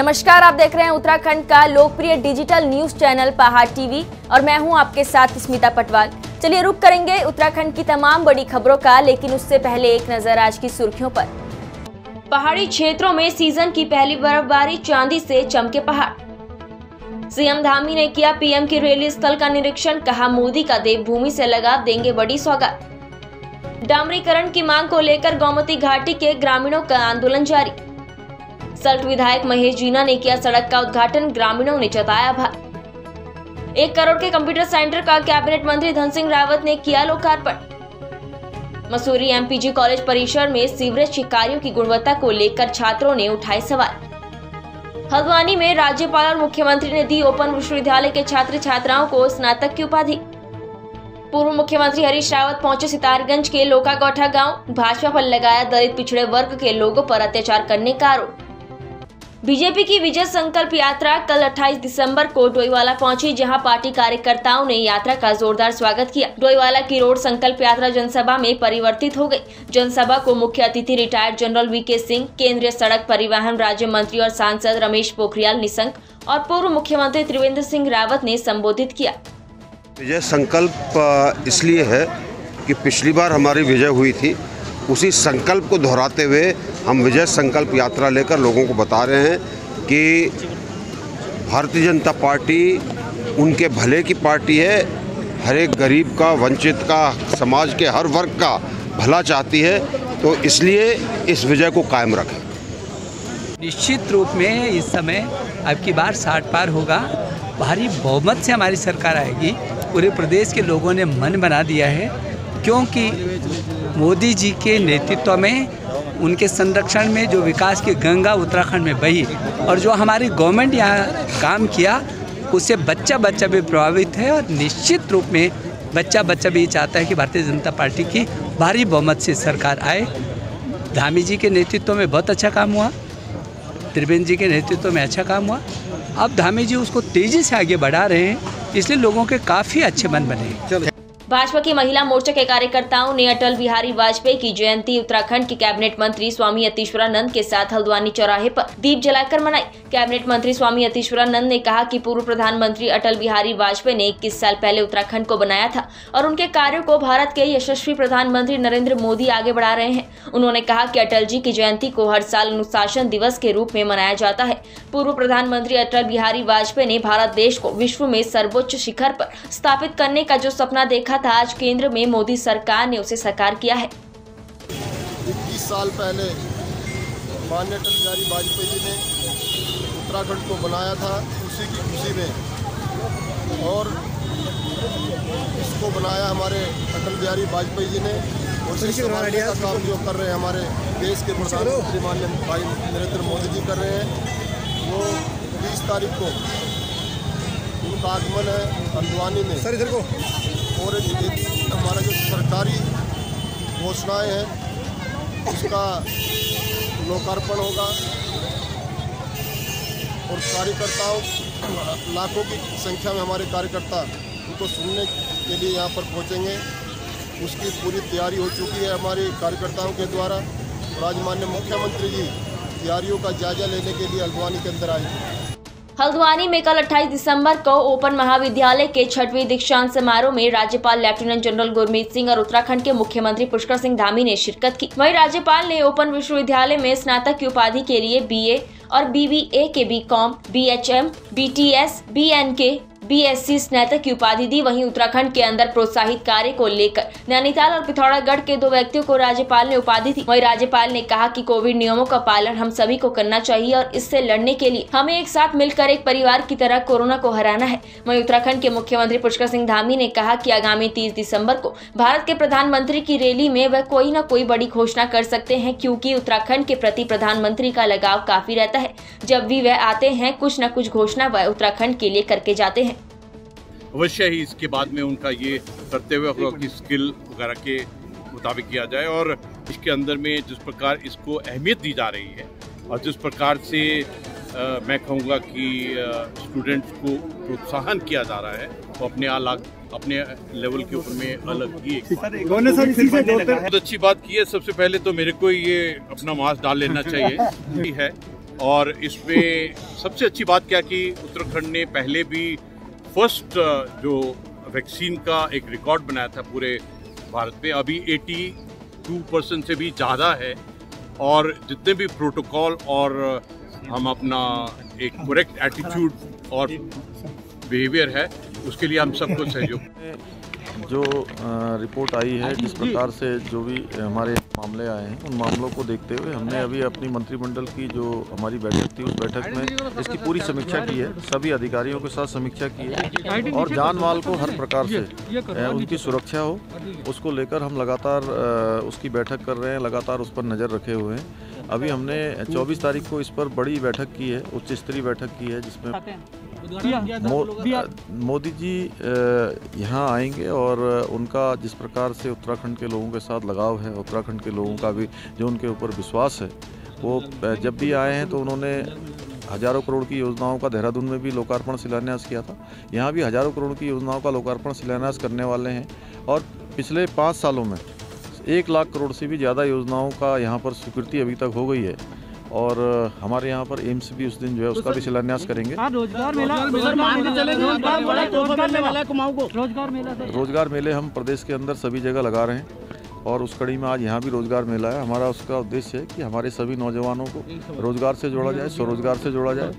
नमस्कार, आप देख रहे हैं उत्तराखंड का लोकप्रिय डिजिटल न्यूज चैनल पहाड़ टीवी और मैं हूं आपके साथ स्मिता पटवाल। चलिए रुक करेंगे उत्तराखंड की तमाम बड़ी खबरों का, लेकिन उससे पहले एक नजर आज की सुर्खियों पर। पहाड़ी क्षेत्रों में सीजन की पहली बर्फबारी, चांदी से चमके पहाड़। सीएम धामी ने किया पीएम की रैली स्थल का निरीक्षण, कहा मोदी का देवभूमि से लगा देंगे बड़ी सौगात। डामरीकरण की मांग को लेकर गोमती घाटी के ग्रामीणों का आंदोलन जारी। सल्ट विधायक महेश जीना ने किया सड़क का उद्घाटन, ग्रामीणों ने जताया आभार। 1 करोड़ के कंप्यूटर सेंटर का कैबिनेट मंत्री धन सिंह रावत ने किया लोकार्पण। मसूरी एमपीजी कॉलेज परिसर में सीवरेज के कार्यों की गुणवत्ता को लेकर छात्रों ने उठाए सवाल। हल्द्वानी में राज्यपाल और मुख्यमंत्री ने दी ओपन विश्वविद्यालय के छात्र छात्राओं को स्नातक की उपाधि। पूर्व मुख्यमंत्री हरीश रावत पहुंचे सितारगंज के लोकागौठा गांव, भाजपा पर लगाया दलित पिछड़े वर्ग के लोगों पर अत्याचार करने का आरोप। बीजेपी की विजय संकल्प यात्रा कल 28 दिसंबर को डोईवाला पहुंची, जहां पार्टी कार्यकर्ताओं ने यात्रा का जोरदार स्वागत किया। डोईवाला की रोड संकल्प यात्रा जनसभा में परिवर्तित हो गई। जनसभा को मुख्य अतिथि रिटायर्ड जनरल वीके सिंह, केंद्रीय सड़क परिवहन राज्य मंत्री और सांसद रमेश पोखरियाल निशंक और पूर्व मुख्यमंत्री त्रिवेंद्र सिंह रावत ने संबोधित किया। विजय संकल्प इसलिए है कि पिछली बार हमारी विजय हुई थी, उसी संकल्प को दोहराते हुए हम विजय संकल्प यात्रा लेकर लोगों को बता रहे हैं कि भारतीय जनता पार्टी उनके भले की पार्टी है। हर एक गरीब का, वंचित का, समाज के हर वर्ग का भला चाहती है, तो इसलिए इस विजय को कायम रखें। निश्चित रूप में इस समय अब की बार 60 पार होगा, भारी बहुमत से हमारी सरकार आएगी। पूरे प्रदेश के लोगों ने मन बना दिया है, क्योंकि मोदी जी के नेतृत्व में, उनके संरक्षण में जो विकास की गंगा उत्तराखंड में बही और जो हमारी गवर्नमेंट यहाँ काम किया, उससे बच्चा बच्चा भी प्रभावित है। और निश्चित रूप में बच्चा बच्चा भी चाहता है कि भारतीय जनता पार्टी की भारी बहुमत से सरकार आए। धामी जी के नेतृत्व में बहुत अच्छा काम हुआ, त्रिवेंद्र जी के नेतृत्व में अच्छा काम हुआ। अब धामी जी उसको तेज़ी से आगे बढ़ा रहे हैं, इसलिए लोगों के काफ़ी अच्छे मन बने। भाजपा की महिला मोर्चा के कार्यकर्ताओं ने अटल बिहारी वाजपेयी की जयंती उत्तराखंड के कैबिनेट मंत्री स्वामी यतीश्वरानंद के साथ हल्द्वानी चौराहे पर दीप जलाकर मनाई। कैबिनेट मंत्री स्वामी यतीश्वरानंद ने कहा कि पूर्व प्रधानमंत्री अटल बिहारी वाजपेयी ने 21 साल पहले उत्तराखंड को बनाया था और उनके कार्यों को भारत के यशस्वी प्रधानमंत्री नरेंद्र मोदी आगे बढ़ा रहे हैं। उन्होंने कहा कि अटल जी की जयंती को हर साल अनुशासन दिवस के रूप में मनाया जाता है। पूर्व प्रधानमंत्री अटल बिहारी वाजपेयी ने भारत देश को विश्व में सर्वोच्च शिखर पर स्थापित करने का जो सपना देखा था, आज केंद्र में मोदी सरकार ने उसे साकार किया है। 21 साल पहले माननीय अटल बिहारी वाजपेयी जी ने उत्तराखंड को बनाया था, उसी की खुशी में, और इसको बनाया हमारे अटल बिहारी वाजपेयी जी ने। उसी संभालने का काम जो कर रहे हैं हमारे देश के प्रधानमंत्री माननीय भाई नरेंद्र मोदी जी कर रहे हैं। वो 20 तारीख को उनका आगमन है हल्द्वानी में, और हमारा जो सरकारी घोषणाएं हैं उसका लोकार्पण होगा, और कार्यकर्ताओं, लाखों की संख्या में हमारे कार्यकर्ता उनको सुनने के लिए यहाँ पर पहुँचेंगे। उसकी पूरी तैयारी हो चुकी है हमारे कार्यकर्ताओं के द्वारा, और आज माननीय मुख्यमंत्री जी तैयारियों का जायजा लेने के लिए हल्द्वानी के अंदर आए। हल्द्वानी में कल 28 दिसंबर को ओपन महाविद्यालय के 6वीं दीक्षांत समारोह में राज्यपाल लेफ्टिनेंट जनरल गुरमीत सिंह और उत्तराखंड के मुख्यमंत्री पुष्कर सिंह धामी ने शिरकत की। वहीं राज्यपाल ने ओपन विश्वविद्यालय में स्नातक की उपाधि के लिए बीए और बीबीए के BCom, BHM, BTS, BNK, BSc स्नातक की उपाधि दी। वहीं उत्तराखंड के अंदर प्रोत्साहित कार्य को लेकर नैनीताल और पिथौरागढ़ के 2 व्यक्तियों को राज्यपाल ने उपाधि दी। वहीं राज्यपाल ने कहा कि कोविड नियमों का पालन हम सभी को करना चाहिए और इससे लड़ने के लिए हमें एक साथ मिलकर एक परिवार की तरह कोरोना को हराना है। वहीं उत्तराखंड के मुख्यमंत्री पुष्कर सिंह धामी ने कहा कि आगामी 30 दिसंबर को भारत के प्रधानमंत्री की रैली में वह कोई न कोई बड़ी घोषणा कर सकते हैं, क्योंकि उत्तराखंड के प्रति प्रधानमंत्री का लगाव काफी रहता है। जब भी वह आते हैं, कुछ न कुछ घोषणा वह उत्तराखंड के लिए करके जाते हैं। अवश्य ही इसके बाद में उनका ये करते हुए की स्किल वगैरह के मुताबिक किया जाए, और इसके अंदर में जिस प्रकार इसको अहमियत दी जा रही है और जिस प्रकार से मैं कहूँगा कि स्टूडेंट्स को प्रोत्साहन किया जा रहा है, वो अपने लेवल के ऊपर में अलग ही बहुत अच्छी बात की है। सबसे पहले तो मेरे को ये अपना मास्क डाल लेना चाहिए है, और इसमें सबसे अच्छी बात क्या कि उत्तराखंड ने पहले भी फर्स्ट जो वैक्सीन का एक रिकॉर्ड बनाया था पूरे भारत में, अभी 82% से भी ज़्यादा है। और जितने भी प्रोटोकॉल और हम अपना एक करेक्ट एटीट्यूड और बिहेवियर है उसके लिए हम सबको सहयोग। जो रिपोर्ट आई है, जिस प्रकार से जो भी हमारे मामले आए हैं, उन मामलों को देखते हुए हमने अभी अपनी मंत्रिमंडल की जो हमारी बैठक थी, उस बैठक में इसकी पूरी समीक्षा की है। सभी अधिकारियों के साथ समीक्षा की है और जान माल को हर प्रकार से उनकी सुरक्षा हो, उसको लेकर हम लगातार उसकी बैठक कर रहे हैं, लगातार उस पर नज़र रखे हुए हैं। अभी हमने 24 तारीख को इस पर बड़ी बैठक की है, उच्च स्तरीय बैठक की है, जिसमें मोदी जी यहाँ आएंगे और उनका जिस प्रकार से उत्तराखंड के लोगों के साथ लगाव है, उत्तराखंड के लोगों का भी जो उनके ऊपर विश्वास है, वो जब भी आए हैं तो उन्होंने हज़ारों करोड़ की योजनाओं का देहरादून में भी लोकार्पण शिलान्यास किया था। यहाँ भी हज़ारों करोड़ की योजनाओं का लोकार्पण शिलान्यास करने वाले हैं और पिछले 5 सालों में 1 लाख करोड़ से भी ज़्यादा योजनाओं का यहाँ पर स्वीकृति अभी तक हो गई है। और हमारे यहाँ पर एम्स भी उस दिन जो है उसका भी शिलान्यास करेंगे। रोजगार मेले हम प्रदेश के अंदर सभी जगह लगा रहे हैं और उस कड़ी में आज यहाँ भी रोजगार मेला है। हमारा उसका उद्देश्य है कि हमारे सभी नौजवानों को रोजगार से जोड़ा जाए, स्वरोजगार से जोड़ा जाए।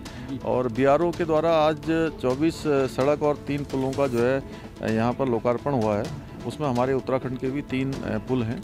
और BRO के द्वारा आज 24 सड़क और 3 पुलों का जो है यहाँ पर लोकार्पण हुआ है। उसमें हमारे उत्तराखंड के भी 3 पुल हैं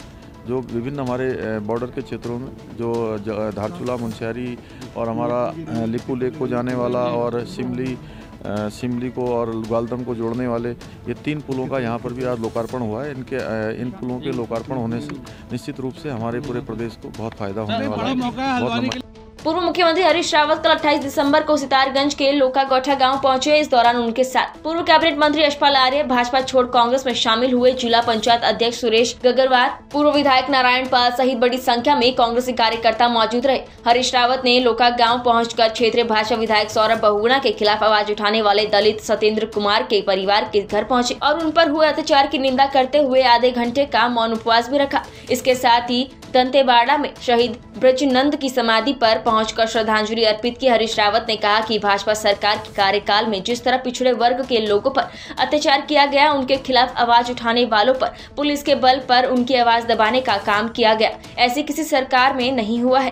जो विभिन्न हमारे बॉर्डर के क्षेत्रों में, जो धारचूला, मुनस्यारी और हमारा लिपू लेक को जाने वाला और सिमली को और ग्वालदम को जोड़ने वाले ये 3 पुलों का यहाँ पर भी आज लोकार्पण हुआ है। इन पुलों के लोकार्पण होने से निश्चित रूप से हमारे पूरे प्रदेश को बहुत फायदा होने वाला है। बहुत लंबा। पूर्व मुख्यमंत्री हरीश रावत कल 28 दिसंबर को सितारगंज के लोकागौठा गांव पहुंचे। इस दौरान उनके साथ पूर्व कैबिनेट मंत्री यशपाल आर्य, भाजपा छोड़ कांग्रेस में शामिल हुए जिला पंचायत अध्यक्ष सुरेश गगरवार, पूर्व विधायक नारायण पाल सहित बड़ी संख्या में कांग्रेसी कार्यकर्ता मौजूद रहे। हरीश रावत ने लोका गाँव पहुंचकर क्षेत्रीय भाजपा विधायक सौरभ बहुगुणा के खिलाफ आवाज उठाने वाले दलित सत्येंद्र कुमार के परिवार के घर पहुँचे और उन पर हुए अत्याचार की निंदा करते हुए आधे घंटे का मौन उपवास भी रखा। इसके साथ ही दंतेवाड़ा में शहीद ब्रजनंद की समाधि पर पहुंचकर श्रद्धांजलि अर्पित की। हरीश रावत ने कहा कि भाजपा सरकार के कार्यकाल में जिस तरह पिछड़े वर्ग के लोगों पर अत्याचार किया गया, उनके खिलाफ आवाज उठाने वालों पर पुलिस के बल पर उनकी आवाज दबाने का काम किया गया, ऐसी किसी सरकार में नहीं हुआ है।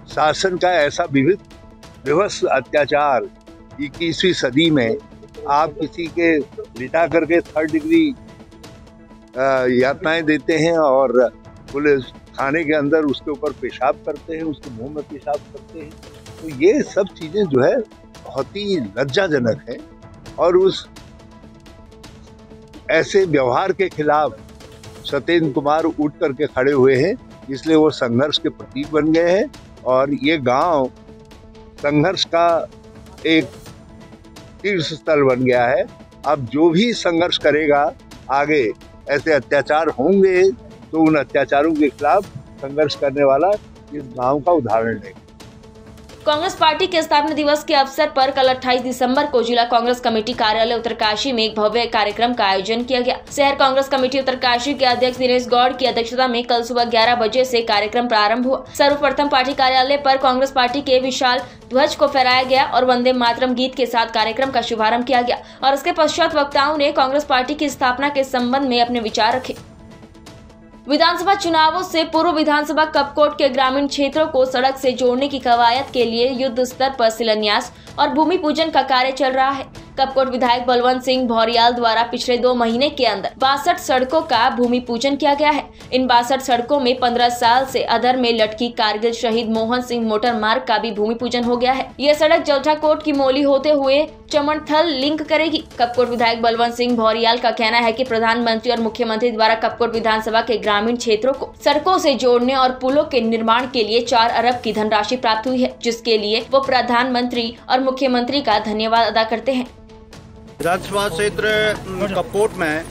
शासन का ऐसा विवश अत्याचार 21वीं सदी में आप किसी के लिटा करके 3rd डिग्री यातनाएं देते हैं और पुलिस थाने के अंदर उसके ऊपर पेशाब करते हैं, उसके मुंह में पेशाब करते हैं। तो ये सब चीजें जो है बहुत ही लज्जाजनक है और उस ऐसे व्यवहार के खिलाफ सत्येंद्र कुमार उठ करके खड़े हुए हैं, इसलिए वो संघर्ष के प्रतीक बन गए हैं और ये गांव संघर्ष का एक तीर्थ स्थल बन गया है। अब जो भी संघर्ष करेगा आगे, ऐसे अत्याचार होंगे तो उन अत्याचारों के खिलाफ संघर्ष करने वाला इस गांव का उदाहरण है। कांग्रेस पार्टी के स्थापना दिवस के अवसर पर कल 28 दिसंबर को जिला कांग्रेस कमेटी कार्यालय उत्तरकाशी में एक भव्य कार्यक्रम का आयोजन किया गया। शहर कांग्रेस कमेटी उत्तरकाशी के अध्यक्ष दिनेश गौड़ की अध्यक्षता में कल सुबह 11 बजे से कार्यक्रम प्रारंभ हुआ। सर्वप्रथम पार्टी कार्यालय पर कांग्रेस पार्टी के विशाल ध्वज को फहराया गया और वंदे मातरम गीत के साथ कार्यक्रम का शुभारंभ किया गया और इसके पश्चात वक्ताओं ने कांग्रेस पार्टी की स्थापना के संबंध में अपने विचार रखे। विधानसभा चुनावों से पूर्व विधानसभा कपकोट के ग्रामीण क्षेत्रों को सड़क से जोड़ने की कवायद के लिए युद्ध स्तर पर शिलान्यास और भूमि पूजन का कार्य चल रहा है। कपकोट विधायक बलवंत सिंह भौरियाल द्वारा पिछले 2 महीने के अंदर 62 सड़कों का भूमि पूजन किया गया है। इन 62 सड़कों में 15 साल से अधर में लटकी कारगिल शहीद मोहन सिंह मोटर मार्ग का भी भूमि पूजन हो गया है। यह सड़क जौठाकोट की मोली होते हुए चमनथल लिंक करेगी। कपकोट विधायक बलवंत सिंह भौरियाल का कहना है कि प्रधानमंत्री और मुख्यमंत्री द्वारा कपकोट विधानसभा के ग्रामीण क्षेत्रों को सड़कों से जोड़ने और पुलों के निर्माण के लिए 4 अरब की धनराशि प्राप्त हुई है, जिसके लिए वो प्रधानमंत्री और मुख्यमंत्री का धन्यवाद अदा करते हैं। विधानसभा क्षेत्र कपकोट में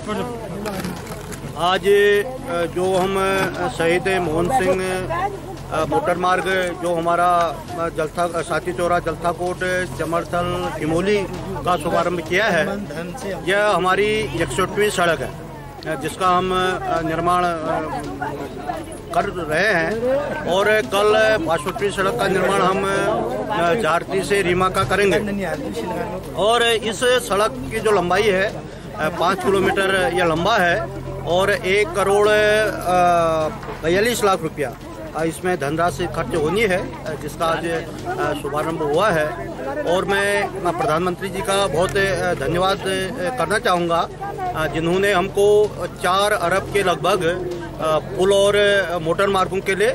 आज जो हम शहीद मोहन सिंह मोटर मार्ग जो हमारा जलथा साथी चौरा जलथाकोट चमरथल किमोली का शुभारंभ किया है, यह हमारी 108वीं सड़क है जिसका हम निर्माण कर रहे हैं और कल 5 फुट सड़क का निर्माण हम झारती से रीमा का करेंगे। और इस सड़क की जो लंबाई है 5 किलोमीटर यह लंबा है और 1 करोड़ 42 लाख रुपया इसमें धनराशि खर्च होनी है, जिसका आज शुभारंभ हुआ है। और मैं प्रधानमंत्री जी का बहुत धन्यवाद करना चाहूँगा, जिन्होंने हमको 4 अरब के लगभग पुल और मोटर मार्गों के लिए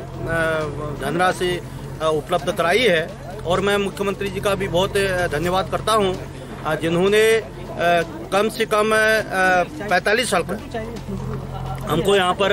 धनराशि उपलब्ध कराई है। और मैं मुख्यमंत्री जी का भी बहुत धन्यवाद करता हूँ, जिन्होंने कम से कम 45 सड़क हमको यहाँ पर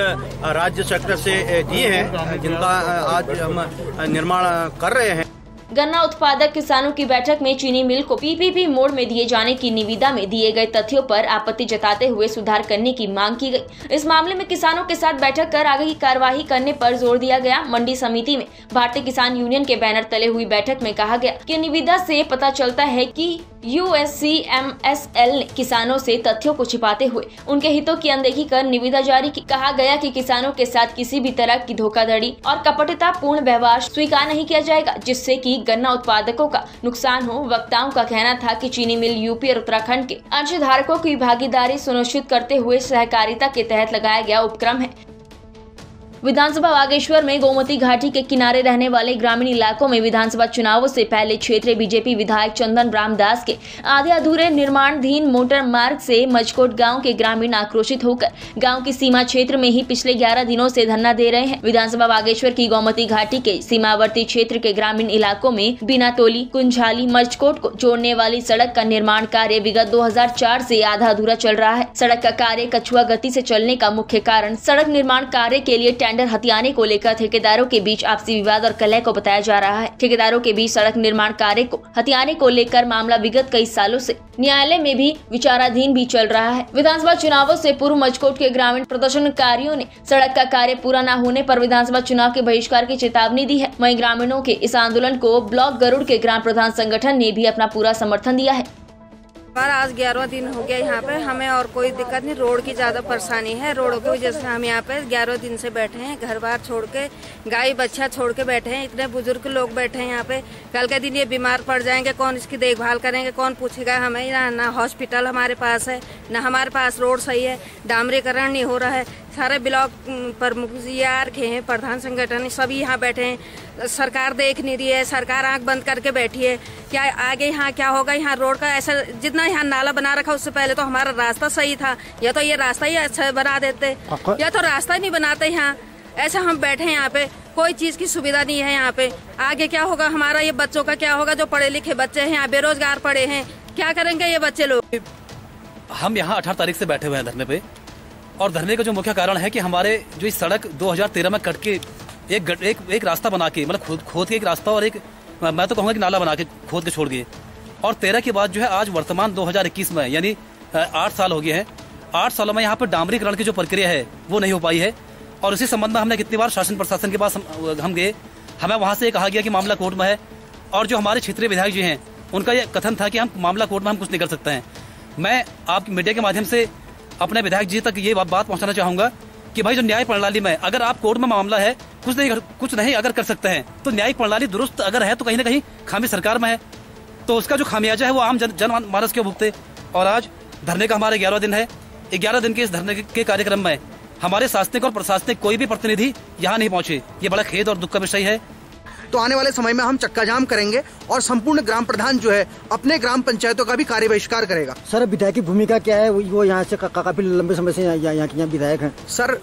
राज्य सेक्टर से दी हैं, जिनका आज हम निर्माण कर रहे हैं। गन्ना उत्पादक किसानों की बैठक में चीनी मिल को पीपीपी मोड में दिए जाने की निविदा में दिए गए तथ्यों पर आपत्ति जताते हुए सुधार करने की मांग की गई। इस मामले में किसानों के साथ बैठक कर आगे की कार्यवाही करने पर जोर दिया गया। मंडी समिति में भारतीय किसान यूनियन के बैनर तले हुई बैठक में कहा गया कि निविदा से पता चलता है कि USCMSL ने किसानों से तथ्यों को छिपाते हुए उनके हितों की अनदेखी कर निविदा जारी की। कहा गया कि किसानों के साथ किसी भी तरह की धोखाधड़ी और कपटता पूर्ण व्यवहार स्वीकार नहीं किया जाएगा, जिससे कि गन्ना उत्पादकों का नुकसान हो। वक्ताओं का कहना था कि चीनी मिल यूपी और उत्तराखंड के अंशधारकों की भागीदारी सुनिश्चित करते हुए सहकारिता के तहत लगाया गया उपक्रम है। विधानसभा बागेश्वर में गोमती घाटी के किनारे रहने वाले ग्रामीण इलाकों में विधानसभा चुनावों से पहले क्षेत्रीय बीजेपी विधायक चंदन रामदास के आधे अधूरे निर्माणाधीन मोटर मार्ग से मजकोट गांव के ग्रामीण आक्रोशित होकर गांव की सीमा क्षेत्र में ही पिछले 11 दिनों से धरना दे रहे हैं। विधानसभा बागेश्वर की गोमती घाटी के सीमावर्ती क्षेत्र के ग्रामीण इलाकों में बिनातोली कुंझाली मजकोट को जोड़ने वाली सड़क का निर्माण कार्य विगत 2004 से आधा अधूरा चल रहा है। सड़क का कार्य कछुआ गति से चलने का मुख्य कारण सड़क निर्माण कार्य के लिए टेंडर हथियाने को लेकर ठेकेदारों के बीच आपसी विवाद और कलह को बताया जा रहा है। ठेकेदारों के बीच सड़क निर्माण कार्य को हथियाने को लेकर मामला विगत कई सालों से न्यायालय में भी विचाराधीन भी चल रहा है। विधानसभा चुनावों से पूर्व मजकोट के ग्रामीण प्रदर्शनकारियों ने सड़क का कार्य पूरा न होने पर विधानसभा चुनाव के बहिष्कार की चेतावनी दी है। वहीं ग्रामीणों के इस आंदोलन को ब्लॉक गरुड़ के ग्राम प्रधान संगठन ने भी अपना पूरा समर्थन दिया है। आज 11वां दिन हो गया यहाँ पे, हमें और कोई दिक्कत नहीं। रोड की ज्यादा परेशानी है, रोड की वजह से हम यहाँ पे 11वें दिन से बैठे हैं। घर बार छोड़ के, गाय बच्चा छोड़ के बैठे हैं। इतने बुजुर्ग लोग बैठे हैं यहाँ पे। कल के दिन ये बीमार पड़ जाएंगे, कौन इसकी देखभाल करेंगे, कौन पूछेगा हमें। ना हॉस्पिटल हमारे पास है, ना हमारे पास रोड सही है, डामरीकरण नहीं हो रहा है। सारे ब्लॉक प्रमुख रखे हैं, प्रधान संगठन सभी यहाँ बैठे हैं। सरकार देख नहीं रही है, सरकार आंख बंद करके बैठी है। क्या आगे यहाँ क्या होगा? यहाँ रोड का ऐसा जितना यहाँ नाला बना रखा, उससे पहले तो हमारा रास्ता सही था। या तो ये रास्ता ही अच्छा बना देते, या तो रास्ता ही नहीं बनाते। यहाँ ऐसा हम बैठे हैं, यहाँ पे कोई चीज की सुविधा नहीं है। यहाँ पे आगे क्या होगा हमारा? ये बच्चों का क्या होगा? जो पढ़े लिखे बच्चे हैं, यहाँ बेरोजगार पड़े हैं, क्या करेंगे ये बच्चे लोग? हम यहाँ 18 तारीख से बैठे हुए हैं धरने पे, और धरने का जो मुख्य कारण है कि हमारे जो इस सड़क 2013 में कट के एक रास्ता बना के, मतलब खोद के एक रास्ता और एक, मैं तो कहूँगा कि नाला बना के खोद के छोड़ दिए। और 13 के बाद जो है आज वर्तमान 2021 में, यानी 8 साल हो गए हैं। 8 सालों में यहाँ पर डामरीकरण की जो प्रक्रिया है वो नहीं हो पाई है। और इसी संबंध में हमने कितनी बार शासन प्रशासन के पास हम गए, हमें वहाँ से कहा गया कि मामला कोर्ट में है। और जो हमारे क्षेत्रीय विधायक जी हैं, उनका ये कथन था कि हम मामला कोर्ट में हम कुछ नहीं कर सकते हैं। मैं आप मीडिया के माध्यम से अपने विधायक जी तक ये बात पहुंचाना चाहूंगा कि भाई जो न्याय प्रणाली में अगर आप कोर्ट में मामला है कुछ नहीं अगर कर सकते हैं, तो न्यायिक प्रणाली दुरुस्त अगर है तो कहीं ना कहीं खामी सरकार में है। तो उसका जो खामियाजा है वो आम जनमानस क्यों भुगते। और आज धरने का हमारा 11वां दिन है। 11 दिन के इस धरने के कार्यक्रम में हमारे शासनिक और प्रशासनिक कोई भी प्रतिनिधि यहाँ नहीं पहुंचे। ये बड़ा खेद और दुख का विषय है। तो आने वाले समय में हम चक्का जाम करेंगे और संपूर्ण ग्राम प्रधान जो है अपने ग्राम पंचायतों का भी कार्य बहिष्कार करेगा। सर विधायक की भूमिका क्या है? वो यहाँ से काफी लंबे समय से यहाँ के विधायक हैं। सर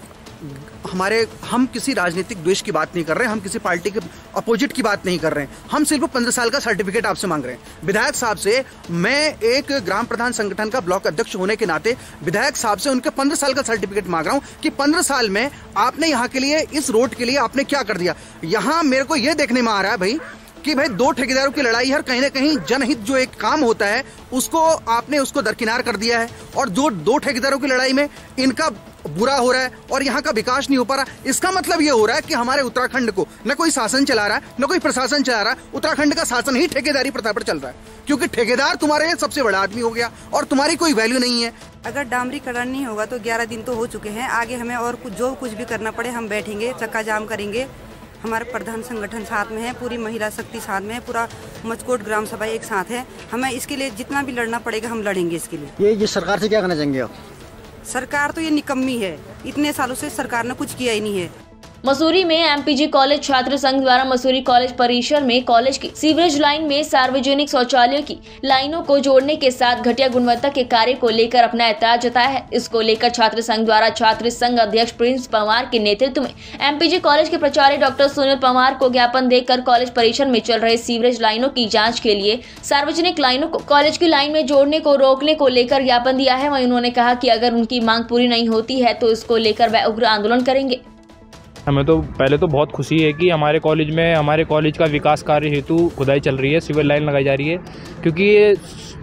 हम किसी राजनीतिक द्वेष की बात नहीं कर रहे हैं, हम किसी पार्टी के अपोजिट की बात नहीं कर रहे हैं। हम सिर्फ 15 साल का सर्टिफिकेट आपसे मांग रहे हैं। विधायक साहब से मैं एक ग्राम प्रधान संगठन का ब्लॉक अध्यक्ष होने के नाते विधायक साहब से उनके 15 साल का सर्टिफिकेट मांग रहा हूं कि 15 साल में आपने यहाँ के लिए, इस रोड के लिए आपने क्या कर दिया। यहाँ मेरे को यह देखने में आ रहा है भाई कि भाई 2 ठेकेदारों की लड़ाई है, कहीं ना कहीं जनहित जो एक काम होता है उसको दरकिनार कर दिया है। और जो 2 ठेकेदारों की लड़ाई में इनका बुरा हो रहा है और यहाँ का विकास नहीं हो पा रहा। इसका मतलब ये हो रहा है कि हमारे उत्तराखंड को न कोई शासन चला रहा है, न कोई प्रशासन चला रहा है। उत्तराखंड का शासन ही ठेकेदारी प्रथा पर चल रहा है, क्योंकि ठेकेदार तुम्हारे सबसे बड़ा आदमी हो गया और तुम्हारी कोई वैल्यू नहीं है। अगर डामरीकरण नहीं होगा तो 11 दिन तो हो चुके हैं, आगे हमें और कुछ भी करना पड़े हम बैठेंगे, चक्का जाम करेंगे। हमारे प्रधान संगठन साथ में है, पूरी महिला शक्ति साथ में है, पूरा मचकोट ग्राम सभा एक साथ है। हमें इसके लिए जितना भी लड़ना पड़ेगा हम लड़ेंगे इसके लिए। ये सरकार से क्या करना चाहेंगे आप? सरकार तो ये निकम्मी है, इतने सालों से सरकार ने कुछ किया ही नहीं है। मसूरी में एमपीजी कॉलेज छात्र संघ द्वारा मसूरी कॉलेज परिसर में कॉलेज की सीवरेज लाइन में सार्वजनिक शौचालयों की लाइनों को जोड़ने के साथ घटिया गुणवत्ता के कार्य को लेकर अपना ऐतराज जताया है। इसको लेकर छात्र संघ द्वारा छात्र संघ अध्यक्ष प्रिंस पंवार के नेतृत्व में एमपीजी कॉलेज के प्राचार्य डॉक्टर सुनील पंवार को ज्ञापन देकर कॉलेज परिसर में चल रहे सीवरेज लाइनों की जाँच के लिए सार्वजनिक लाइनों को कॉलेज की लाइन में जोड़ने को रोकने को लेकर ज्ञापन दिया है। वहीं उन्होंने कहा कि अगर उनकी मांग पूरी नहीं होती है तो इसको लेकर वह उग्र आंदोलन करेंगे। हमें तो पहले तो बहुत खुशी है कि हमारे कॉलेज में हमारे कॉलेज का विकास कार्य हेतु खुदाई चल रही है, सीवर लाइन लगाई जा रही है, क्योंकि ये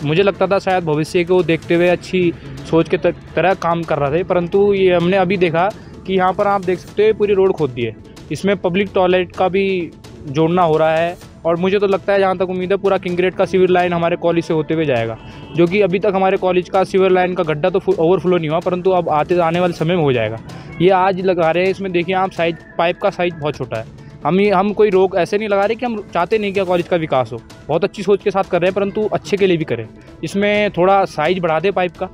मुझे लगता था शायद भविष्य को देखते हुए अच्छी सोच के तरह काम कर रहा था, परंतु ये हमने अभी देखा कि यहाँ पर आप देख सकते हो पूरी रोड खोद दी है। इसमें पब्लिक टॉयलेट का भी जोड़ना हो रहा है और मुझे तो लगता है, जहाँ तक उम्मीद है, पूरा किंगरेट का सीवर लाइन हमारे कॉलेज से होते हुए जाएगा, जो कि अभी तक हमारे कॉलेज का सीवर लाइन का गड्ढा तो ओवरफ्लो नहीं हुआ, परंतु अब आने वाले समय में हो जाएगा। ये आज लगा रहे हैं, इसमें देखिए आप साइज, पाइप का साइज बहुत छोटा है। हम कोई रोक ऐसे नहीं लगा रहे कि हम चाहते नहीं कि कॉलेज का विकास हो, बहुत अच्छी सोच के साथ कर रहे हैं, परंतु अच्छे के लिए भी करें। इसमें थोड़ा साइज बढ़ा दे पाइप का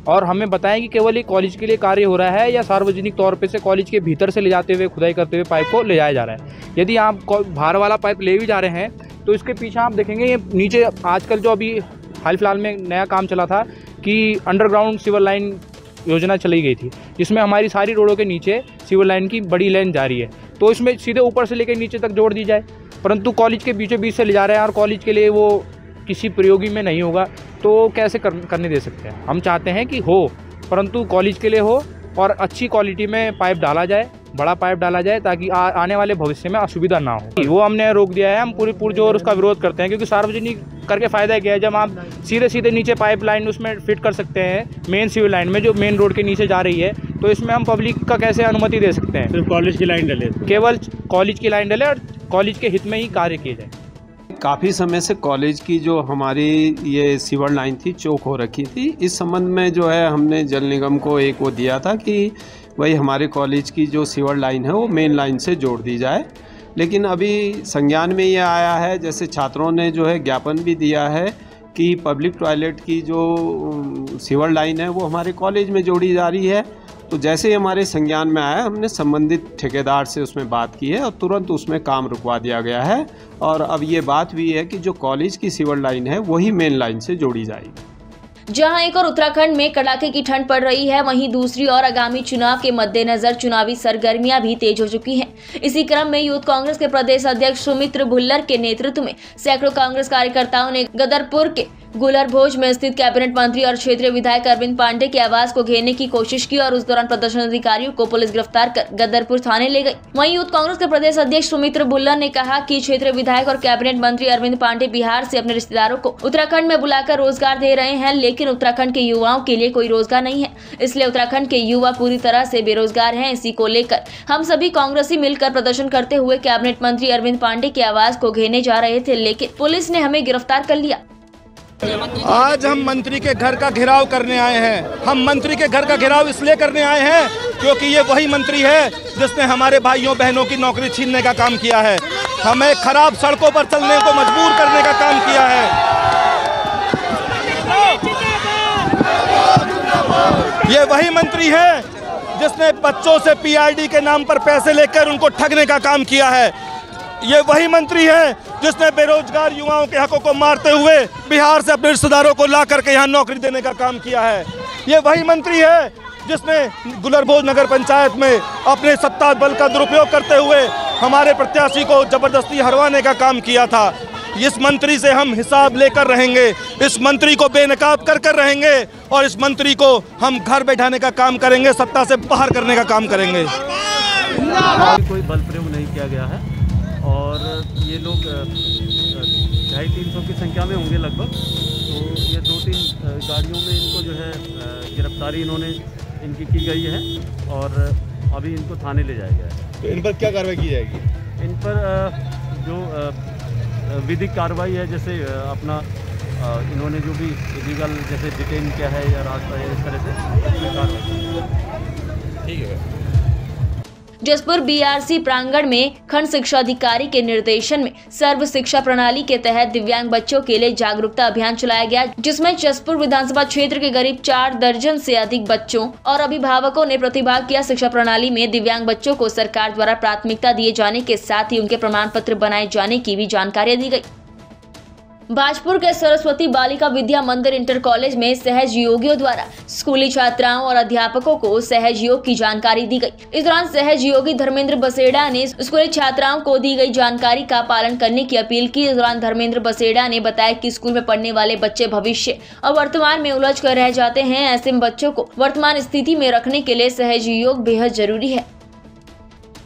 और हमें बताएं कि केवल ये कॉलेज के लिए कार्य हो रहा है या सार्वजनिक तौर पे से कॉलेज के भीतर से ले जाते हुए खुदाई करते हुए पाइप को ले जाया जा रहा है। यदि आप बाहर वाला पाइप ले भी जा रहे हैं तो इसके पीछे आप देखेंगे ये नीचे आजकल जो अभी हाल फिलहाल में नया काम चला था कि अंडरग्राउंड सीवर लाइन योजना चलाई गई थी, जिसमें हमारी सारी रोडों के नीचे सीवर लाइन की बड़ी लाइन जा रही है, तो इसमें सीधे ऊपर से लेकर नीचे तक जोड़ दी जाए, परंतु कॉलेज के बीचों बीच से ले जा रहे हैं और कॉलेज के लिए वो किसी प्रयोगी में नहीं होगा तो कैसे करने दे सकते हैं। हम चाहते हैं कि हो, परंतु कॉलेज के लिए हो और अच्छी क्वालिटी में पाइप डाला जाए, बड़ा पाइप डाला जाए, ताकि आने वाले भविष्य में असुविधा ना हो। वो हमने रोक दिया है, हम पूरी पुरजोर उसका विरोध करते हैं, क्योंकि सार्वजनिक करके फ़ायदा क्या है, जब आप सीधे नीचे पाइप लाइन उसमें फिट कर सकते हैं मेन सीवर लाइन में जो मेन रोड के नीचे जा रही है, तो इसमें हम पब्लिक का कैसे अनुमति दे सकते हैं? सिर्फ कॉलेज की लाइन डले, केवल कॉलेज की लाइन डले और कॉलेज के हित में ही कार्य किए जाए। काफ़ी समय से कॉलेज की जो हमारी ये सीवर लाइन थी चौक हो रखी थी। इस संबंध में जो है हमने जल निगम को एक वो दिया था कि वही हमारे कॉलेज की जो सीवर लाइन है वो मेन लाइन से जोड़ दी जाए, लेकिन अभी संज्ञान में ये आया है, जैसे छात्रों ने जो है ज्ञापन भी दिया है कि पब्लिक टॉयलेट की जो सीवर लाइन है वो हमारे कॉलेज में जोड़ी जा रही है। तो जैसे ही हमारे संज्ञान में आया, हमने संबंधित ठेकेदार से उसमें बात की है और तुरंत उसमें काम रुकवा दिया गया है, और अब ये बात भी है कि जो कॉलेज की सीवर लाइन है वही मेन लाइन से जोड़ी जाएगी। जहां एक और उत्तराखंड में कड़ाके की ठंड पड़ रही है, वहीं दूसरी ओर आगामी चुनाव के मद्देनजर चुनावी सरगर्मियां भी तेज हो चुकी हैं। इसी क्रम में यूथ कांग्रेस के प्रदेश अध्यक्ष सुमित्र भुल्लर के नेतृत्व में सैकड़ों कांग्रेस कार्यकर्ताओं ने गदरपुर के गुलरभोज में स्थित कैबिनेट मंत्री और क्षेत्रीय विधायक अरविंद पांडे के आवास को घेरने की कोशिश की और उस दौरान प्रदर्शन अधिकारियों को पुलिस गिरफ्तार कर गदरपुर थाने ले गई। वहीं यूथ कांग्रेस के प्रदेश अध्यक्ष सुमित्र भुल्लर ने कहा कि क्षेत्रीय विधायक और कैबिनेट मंत्री अरविंद पांडे बिहार से अपने रिश्तेदारों को उत्तराखंड में बुलाकर रोजगार दे रहे हैं, लेकिन उत्तराखंड के युवाओं के लिए कोई रोजगार नहीं है, इसलिए उत्तराखंड के युवा पूरी तरह से बेरोजगार हैं। इसी को लेकर हम सभी कांग्रेसी मिलकर प्रदर्शन करते हुए कैबिनेट मंत्री अरविंद पांडे के आवास को घेरने जा रहे थे, लेकिन पुलिस ने हमें गिरफ्तार कर लिया। आज हम मंत्री के घर का घेराव करने आए हैं। हम मंत्री के घर का घेराव इसलिए करने आए हैं क्योंकि ये वही मंत्री है जिसने हमारे भाइयों बहनों की नौकरी छीनने का काम किया है, हमें खराब सड़कों पर चलने को मजबूर करने का काम किया है। ये वही मंत्री है जिसने बच्चों से पीआरडी के नाम पर पैसे लेकर उनको ठगने का काम किया है। ये वही मंत्री है जिसने बेरोजगार युवाओं के हकों को मारते हुए बिहार से अपने रिश्तेदारों को ला करके यहाँ नौकरी देने का काम किया है। ये वही मंत्री है जिसने गुलरभोज नगर पंचायत में अपने सत्ता बल का दुरुपयोग करते हुए हमारे प्रत्याशी को जबरदस्ती हरवाने का काम किया था। इस मंत्री से हम हिसाब लेकर रहेंगे, इस मंत्री को बेनकाब कर रहेंगे और इस मंत्री को हम घर बैठाने का काम करेंगे, सत्ता से बाहर करने का काम करेंगे। कोई बल प्रयोग नहीं किया गया है और ये लोग 250-300 की संख्या में होंगे लगभग। तो ये 2-3 गाड़ियों में इनको जो है गिरफ्तारी इन्होंने इनकी की गई है और अभी इनको थाने ले जाया गया है। तो इन पर क्या कार्रवाई की जाएगी? इन पर जो विधिक कार्रवाई है, जैसे अपना इन्होंने जो भी इलीगल जैसे डिटेन किया है या रास्ता है इस तरह से कार्रवाई। ठीक है। जसपुर बीआरसी प्रांगण में खंड शिक्षा अधिकारी के निर्देशन में सर्व शिक्षा प्रणाली के तहत दिव्यांग बच्चों के लिए जागरूकता अभियान चलाया गया, जिसमें जसपुर विधानसभा क्षेत्र के करीब 4 दर्जन से अधिक बच्चों और अभिभावकों ने प्रतिभाग किया। शिक्षा प्रणाली में दिव्यांग बच्चों को सरकार द्वारा प्राथमिकता दिए जाने के साथ ही उनके प्रमाण पत्र बनाए जाने की भी जानकारी दी गई। बाजपुर के सरस्वती बालिका विद्या मंदिर इंटर कॉलेज में सहयोगियों द्वारा स्कूली छात्राओं और अध्यापकों को सहयोग की जानकारी दी गई। इस दौरान सहयोगी धर्मेंद्र बसेड़ा ने स्कूली छात्राओं को दी गई जानकारी का पालन करने की अपील की। इस दौरान धर्मेंद्र बसेड़ा ने बताया कि स्कूल में पढ़ने वाले बच्चे भविष्य और वर्तमान में उलझ कर रह जाते हैं। ऐसे में बच्चों को वर्तमान स्थिति में रखने के लिए सहयोग बेहद जरूरी है।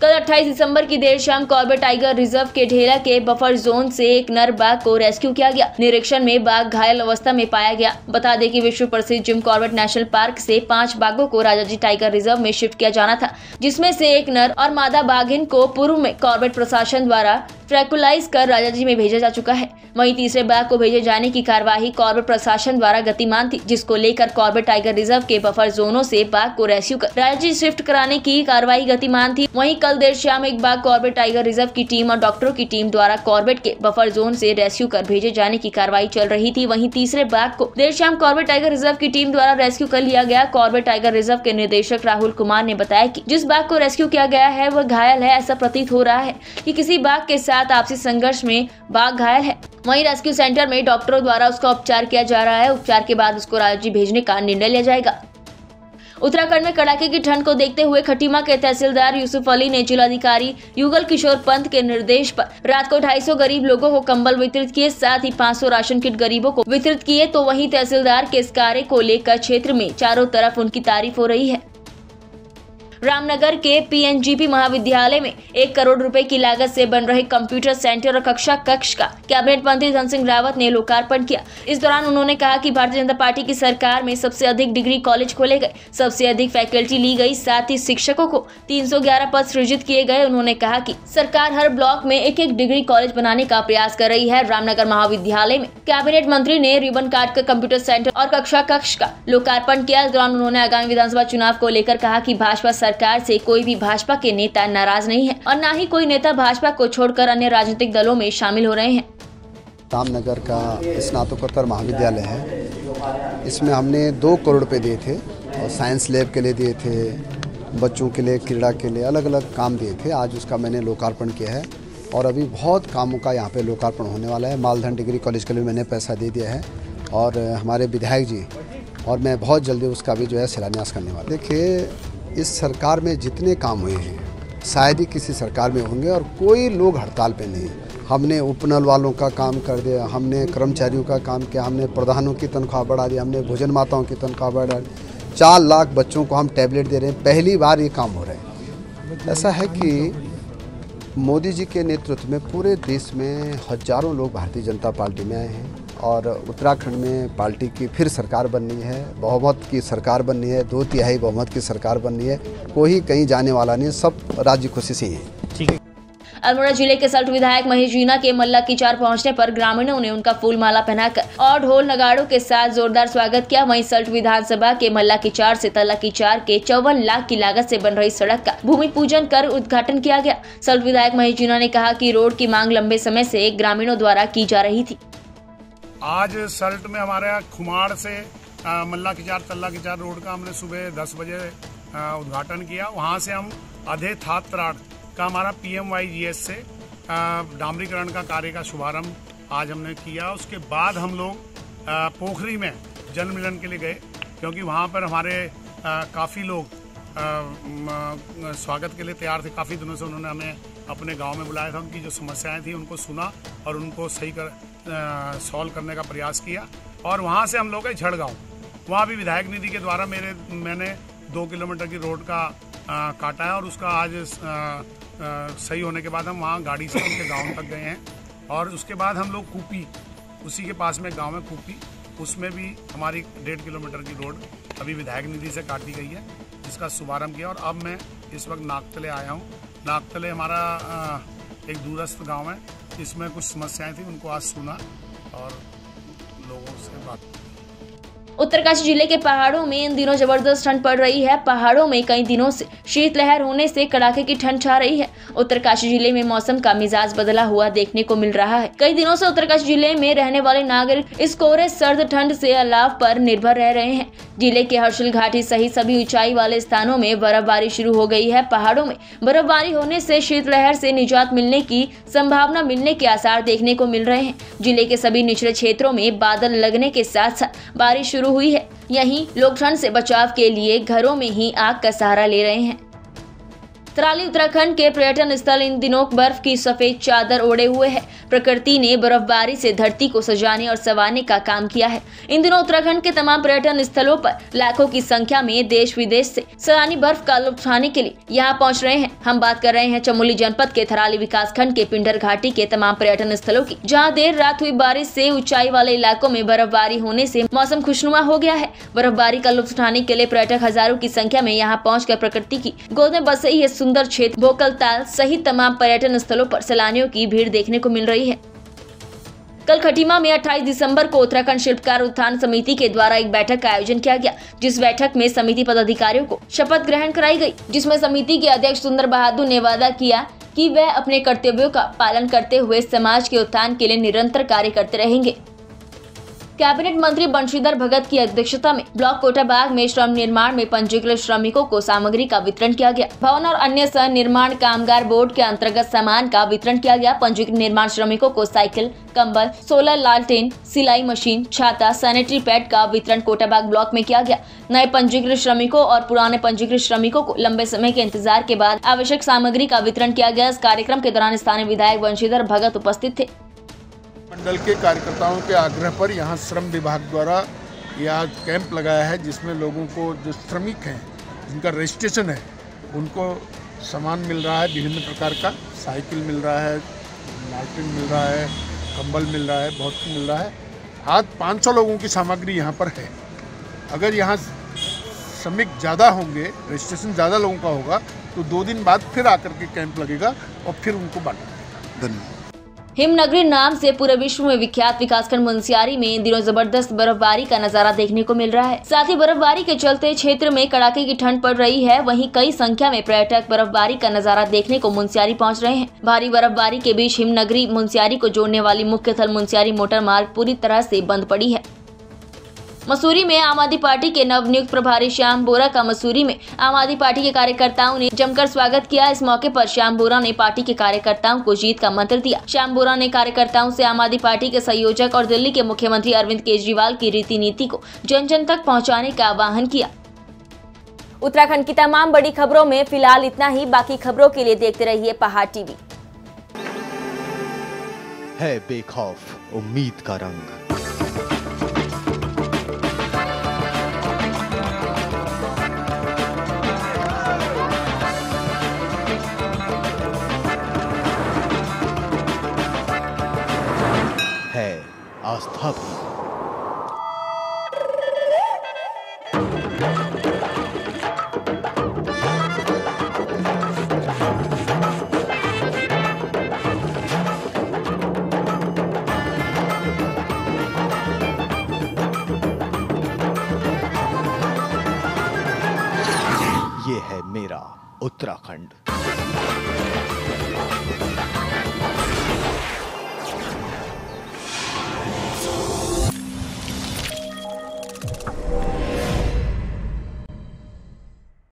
कल 28 दिसंबर की देर शाम कॉर्बेट टाइगर रिजर्व के ढेला के बफर जोन से एक नर बाघ को रेस्क्यू किया गया। निरीक्षण में बाघ घायल अवस्था में पाया गया। बता दें कि विश्व प्रसिद्ध जिम कॉर्बेट नेशनल पार्क से 5 बाघों को राजाजी टाइगर रिजर्व में शिफ्ट किया जाना था, जिसमें से एक नर और मादा बाघिन को पूर्व में कॉर्बेट प्रशासन द्वारा ट्रैकुलाइज कर राजाजी में भेजा जा चुका है। वहीं तीसरे बाघ को भेजे जाने की कार्यवाही कॉर्बेट प्रशासन द्वारा गतिमान थी, जिसको लेकर कॉर्बेट टाइगर रिजर्व के बफर जोनों से बाघ को रेस्क्यू कर राजाजी शिफ्ट कराने की कार्यवाही गतिमान थी। वहीं कल देर शाम एक बाघ कॉर्बेट टाइगर रिजर्व की टीम और डॉक्टरों की टीम द्वारा कॉर्बेट के बफर जोन से रेस्क्यू कर भेजे जाने की कार्यवाही चल रही थी। वहीं तीसरे बाघ को देर शाम कॉर्बेट टाइगर रिजर्व की टीम द्वारा रेस्क्यू कर लिया गया। कॉर्बेट टाइगर रिजर्व के निदेशक राहुल कुमार ने बताया कि जिस बाघ को रेस्क्यू किया गया है वह घायल है। ऐसा प्रतीत हो रहा है कि किसी बाघ के साथ आपसी संघर्ष में बाघ घायल है। वहीं रेस्क्यू सेंटर में डॉक्टरों द्वारा उसका उपचार किया जा रहा है। उपचार के बाद उसको राजाजी भेजने का निर्णय लिया जाएगा। उत्तराखंड में कड़ाके की ठंड को देखते हुए खटीमा के तहसीलदार यूसुफ अली ने जिलाधिकारी युगल किशोर पंत के निर्देश पर रात को 250 गरीब लोगों को कंबल वितरित किए, साथ ही 500 राशन किट गरीबों को वितरित किए। तो वहीं तहसीलदार के इस कार्य को लेकर क्षेत्र में चारों तरफ उनकी तारीफ हो रही है। रामनगर के पीएनजीपी महाविद्यालय में 1 करोड़ रुपए की लागत से बन रहे कंप्यूटर सेंटर और कक्षा कक्ष का कैबिनेट मंत्री धन सिंह रावत ने लोकार्पण किया। इस दौरान उन्होंने कहा कि भारतीय जनता पार्टी की सरकार में सबसे अधिक डिग्री कॉलेज खोले गए, सबसे अधिक फैकल्टी ली गई, साथ ही शिक्षकों को 311 पद सृजित किए गए। उन्होंने कहा कि सरकार हर ब्लॉक में एक डिग्री कॉलेज बनाने का प्रयास कर रही है। रामनगर महाविद्यालय में कैबिनेट मंत्री ने रिबन काट कर कंप्यूटर सेंटर और कक्षा कक्ष का लोकार्पण किया। इस दौरान उन्होंने आगामी विधानसभा चुनाव को लेकर कहा कि भाजपा सरकार से कोई भी भाजपा के नेता नाराज नहीं है और न ही कोई नेता भाजपा को छोड़कर अन्य राजनीतिक दलों में शामिल हो रहे हैं। रामनगर का स्नातकोत्तर महाविद्यालय है, इसमें हमने 2 करोड़ रुपए दिए थे और साइंस लैब के लिए दिए थे, बच्चों के लिए, क्रीड़ा के लिए, अलग अलग काम दिए थे। आज उसका मैंने लोकार्पण किया है और अभी बहुत कामों का यहाँ पे लोकार्पण होने वाला है। मालधन डिग्री कॉलेज के लिए मैंने पैसा दे दिया है और हमारे विधायक जी और मैं बहुत जल्दी उसका भी जो है शिलान्यास करने वाला। देखिए, इस सरकार में जितने काम हुए हैं शायद ही किसी सरकार में होंगे और कोई लोग हड़ताल पे नहीं। हमने उपनल वालों का काम कर दिया, हमने कर्मचारियों का काम किया, हमने प्रधानों की तनख्वाह बढ़ा दी, हमने भोजन माताओं की तनख्वाह बढ़ा दी, 4 लाख बच्चों को हम टैबलेट दे रहे हैं। पहली बार ये काम हो रहा है। ऐसा है कि मोदी जी के नेतृत्व में पूरे देश में हजारों लोग भारतीय जनता पार्टी में आए हैं और उत्तराखंड में पार्टी की फिर सरकार बननी है, बहुमत की सरकार बननी है, 2/3 बहुमत की सरकार बननी है। कोई कहीं जाने वाला नहीं, सब राज्य खुशी से ही है। ठीक है। अल्मोड़ा जिले के सल्ट विधायक महेश जीना के मल्ला कीचार पहुंचने पर ग्रामीणों ने उनका फूल माला पहनाकर और ढोल नगाड़ों के साथ जोरदार स्वागत किया। वहीं सल्ट विधानसभा के मल्ला कीचार से तल्ला कीचार के 54 लाख की लागत से बन रही सड़क का भूमि पूजन कर उद्घाटन किया गया। सल्ट विधायक महेश जीना ने कहा कि रोड की मांग लंबे समय से ग्रामीणों द्वारा की जा रही थी। आज सल्ट में हमारे खुमाड़ से मल्ला कीचार तल्ला कीचार रोड का हमने सुबह 10 बजे उद्घाटन किया। वहां से हम अधे थात्राड़ का हमारा PMYGS से डामरीकरण का कार्य का शुभारंभ आज हमने किया। उसके बाद हम लोग पोखरी में जल मिलन के लिए गए, क्योंकि वहाँ पर हमारे काफ़ी लोग स्वागत के लिए तैयार थे। काफ़ी दिनों से उन्होंने हमें अपने गांव में बुलाया था, उनकी जो समस्याएं थी उनको सुना और उनको सही सॉल्व करने का प्रयास किया। और वहाँ से हम लोग गए झड़गांव, वहाँ भी विधायक निधि के द्वारा मैंने 2 किलोमीटर की रोड का काटा है और उसका आज सही होने के बाद हम वहाँ गाड़ी से उनके गाँव तक गए हैं। और उसके बाद हम लोग कूपी, उसी के पास में गाँव में कूपी, उसमें भी हमारी 1.5 किलोमीटर की रोड अभी विधायक निधि से काटी गई है, जिसका शुभारंभ किया। और अब मैं इस वक्त नागतले आया हूँ। नागतले हमारा एक दूरस्थ गांव है, इसमें कुछ समस्याएं थी, उनको आज सुना और लोगों लोगों से बात। उत्तरकाशी जिले के पहाड़ों में इन दिनों जबरदस्त ठंड पड़ रही है। पहाड़ों में कई दिनों से शीतलहर होने से कड़ाके की ठंड छा रही है। उत्तरकाशी जिले में मौसम का मिजाज बदला हुआ देखने को मिल रहा है। कई दिनों से उत्तरकाशी जिले में रहने वाले नागरिक इस कोहरे सर्द ठंड से अलाव पर निर्भर रह रहे हैं। जिले के हर्षिल घाटी सहित सभी ऊंचाई वाले स्थानों में बर्फबारी शुरू हो गई है। पहाड़ों में बर्फबारी होने से शीतलहर से निजात मिलने की संभावना मिलने के आसार देखने को मिल रहे हैं। जिले के सभी निचले क्षेत्रों में बादल लगने के साथ साथ बारिश शुरू हुई है। यहीं लोग ठंड से बचाव के लिए घरों में ही आग का सहारा ले रहे हैं। तराली उत्तराखंड के पर्यटन स्थल इन दिनों बर्फ की सफेद चादर ओढ़े हुए है। प्रकृति ने बर्फबारी से धरती को सजाने और संवारने का काम किया है। इन दिनों उत्तराखंड के तमाम पर्यटन स्थलों पर लाखों की संख्या में देश विदेश से सैलानी बर्फ का लुत्फ उठाने के लिए यहाँ पहुँच रहे हैं। हम बात कर रहे हैं चमोली जनपद के थराली विकास खंड के पिंडर घाटी के तमाम पर्यटन स्थलों की, जहाँ देर रात हुई बारिश से ऊंचाई वाले इलाकों में बर्फबारी होने से मौसम खुशनुमा हो गया है। बर्फबारी का लुत्फ उठाने के लिए पर्यटक हजारों की संख्या में यहाँ पहुँच प्रकृति की गोद में बसे ये सुंदर क्षेत्र भोकलताल सहित तमाम पर्यटन स्थलों पर सैलानियों की भीड़ देखने को मिल रही है। कल खटीमा में 28 दिसंबर को उत्तराखंड शिल्पकार उत्थान समिति के द्वारा एक बैठक का आयोजन किया गया, जिस बैठक में समिति पदाधिकारियों को शपथ ग्रहण कराई गई, जिसमें समिति के अध्यक्ष सुंदर बहादुर ने वादा किया कि वह अपने कर्तव्यों का पालन करते हुए समाज के उत्थान के लिए निरंतर कार्य करते रहेंगे। कैबिनेट मंत्री बंशीधर भगत की अध्यक्षता में ब्लॉक कोटाबाग में श्रम निर्माण में पंजीकृत श्रमिकों को सामग्री का वितरण किया गया। भवन और अन्य सह निर्माण कामगार बोर्ड के अंतर्गत सामान का वितरण किया गया। पंजीकृत निर्माण श्रमिकों को साइकिल, कंबल, सोलर लालटेन, सिलाई मशीन, छाता, सैनिटरी पैड का वितरण कोटाबाग ब्लॉक में किया गया। नए पंजीकृत श्रमिकों और पुराने पंजीकृत श्रमिकों को लंबे समय के इंतजार के बाद आवश्यक सामग्री का वितरण किया गया। इस कार्यक्रम के दौरान स्थानीय विधायक बंशीधर भगत उपस्थित थे। मंडल के कार्यकर्ताओं के आग्रह पर यहाँ श्रम विभाग द्वारा यह कैंप लगाया है, जिसमें लोगों को जो श्रमिक हैं जिनका रजिस्ट्रेशन है उनको सामान मिल रहा है। विभिन्न प्रकार का साइकिल मिल रहा है, लालटेन मिल रहा है, कंबल मिल रहा है, बहुत कुछ मिल रहा है। आज 500 लोगों की सामग्री यहाँ पर है। अगर यहाँ श्रमिक ज़्यादा होंगे, रजिस्ट्रेशन ज़्यादा लोगों का होगा तो 2 दिन बाद फिर आकर के कैंप लगेगा और फिर उनको बांटेंगे। धन्यवाद। हिमनगरी नाम से पूरे विश्व में विख्यात विकासखंड मुंसियारी में इन दिनों जबरदस्त बर्फबारी का नजारा देखने को मिल रहा है। साथ ही बर्फबारी के चलते क्षेत्र में कड़ाके की ठंड पड़ रही है। वहीं कई संख्या में पर्यटक बर्फबारी का नजारा देखने को मुंसियारी पहुंच रहे हैं। भारी बर्फबारी के बीच हिमनगरी मुंसियारी को जोड़ने वाली मुख्य थल मुंसियारी मोटर मार्ग पूरी तरह से बंद पड़ी है। मसूरी में आम आदमी पार्टी के नवनियुक्त प्रभारी श्याम बोरा का मसूरी में आम आदमी पार्टी के कार्यकर्ताओं ने जमकर स्वागत किया। इस मौके पर श्याम बोरा ने पार्टी के कार्यकर्ताओं को जीत का मंत्र दिया। श्याम बोरा ने कार्यकर्ताओं से आम आदमी पार्टी के संयोजक और दिल्ली के मुख्यमंत्री अरविंद केजरीवाल की रीति नीति को जन जन तक पहुँचाने का आह्वान किया। उत्तराखंड की तमाम बड़ी खबरों में फिलहाल इतना ही। बाकी खबरों के लिए देखते रहिए पहाड़ टीवी। है बेखौफ उम्मीद का रंग। है आस्था भी। ये है मेरा उत्तराखंड।